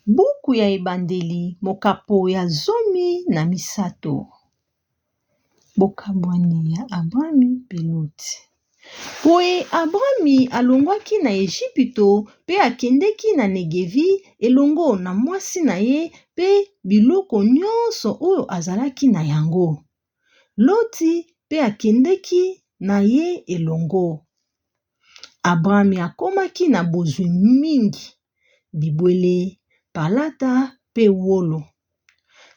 Buku ya ebandeli mokapo ya 17. Bokabwani ya Abrami mpe Loti. Boye Abrami alongwaki na Ejipito mpe akendeki na Negevi elongo na mwasi na ye mpe biloko nyonso oyo azalaki na yango. Loti mpe akendeki na ye elongo. Abrami akomaki na bozwi mingi, bibwele, palata mpe wolo.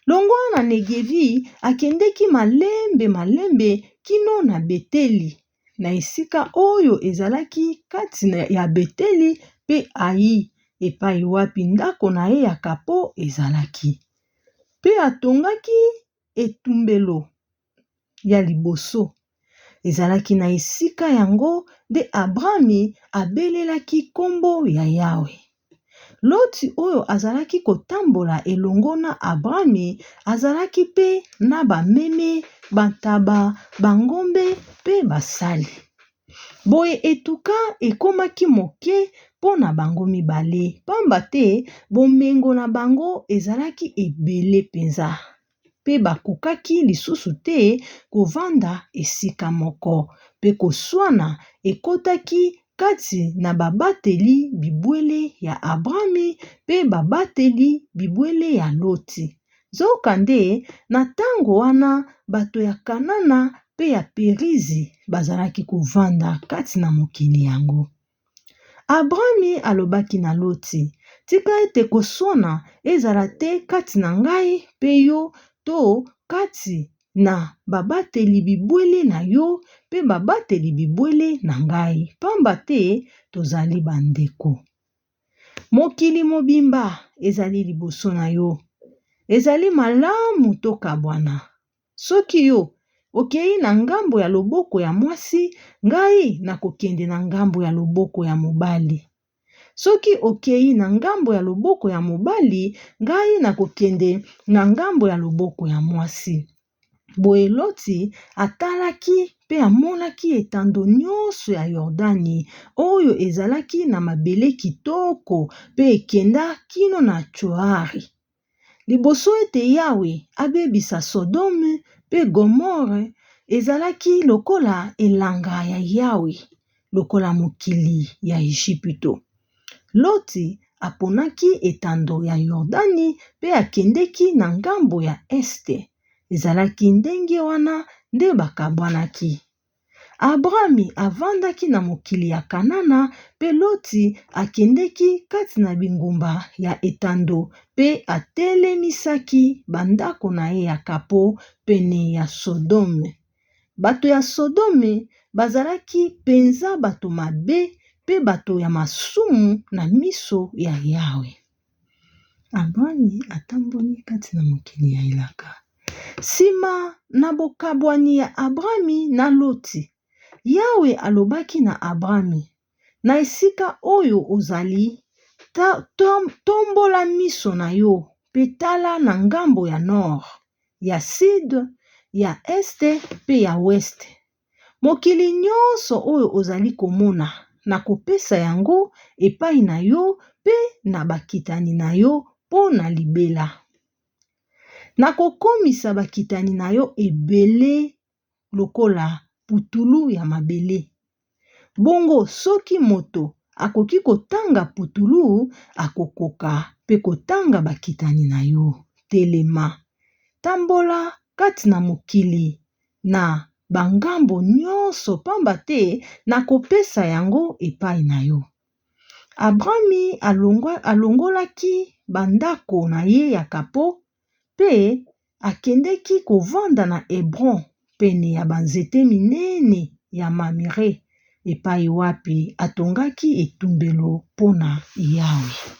Longwa na Negevi akendeki malembe kino na Beteli, na esika oyo ezalaki kati ya Beteli mpe Ai epai wapi ndako na ye ya kapo ezalaki. Mpe atongaki etumbelo ya liboso. Ezalaki na esika yango nde Abrami abelelaki kombo ya Yawe. Loti oyo azalaki kotambola elongo na Abrami azalaki pe na bameme, bantaba, bangombe pe basali. Boye etuka ekomaki moke mpo na bango mibale, pamba te bomengo na bango ezalaki ebele penza. Mpe bakokaki lisusu te kovanda esika moko, mpe koswana ekotaki kati na babateli bibwele ya Abrami mpe babateli bibwele ya Loti. Nzokande na tango wana bato ya Kanana mpe ya Perizi bazalaki kovanda kati na mokili yango. Abrami alobaki na Loti: tika ete koswana ezala te kati na ngai mpe yo to kati na babateli bibwele na yo mpe babateli bibwele na ngai, pamba te tozali bandeko. Mokili mobimba ezali liboso na yo. Ezali malamu tokabwana. Soki yo okei na ngambo ya loboko ya mwasi, ngai nakokende na ngambo ya loboko ya mobali. Soki okei na ngambo ya loboko ya mobali, ngai nakokende na ngambo ya loboko ya mwasi. Boye Loti atalaki mpe amonaki etando nyonso ya Yordani oyo ezalaki na mabele kitoko mpe ekenda kino na Tsoari. Liboso ete Yawe abebisa Sodome mpe Gomore ezalaki lokola elanga ya Yawe, lokola mokili ya Ejipito. Loti aponaki etando ya Yordani mpe akendeki na ngambo ya este. Ezalaki ndenge wana nde bakabwanaki. Abrami avandaki na mokili ya Kanana mpe Loti akendeki kati na bingumba ya etando mpe atelemisaki bandako na ye ya kapo pene ya Sodome. Bato ya Sodome bazalaki penza bato mabe mpe bato ya masumu na miso ya Yawe. Abrami atamboli kati na mokili ya elaka. Sima na bokabwani ya Abrami na Loti, Yawe alobaki na Abrami: na esika oyo ozali, tombola miso na yo mpe tala na ngambo ya nord, ya sud, ya este mpe ya weste. Mokili nyonso oyo ozali komona na kopesa yango epai na yo mpe na bakitani na yo mpo na libela. Nakokomisa bakitani na yo ebele lokola putulu ya mabele. Bongo soki moto akoki kotanga putulu, akokoka mpe kotanga bakitani na yo. Telema, tambola kati na mokili na bangambo nyonso, pamba te nakopesa yango epai na yo. Abrami alongolaki bandako na ye ya kapo mpe akendeki kovanda na Hebron pene ya banzete minene ya Mamire epai wapi atongaki etumbelo mpona Yawe.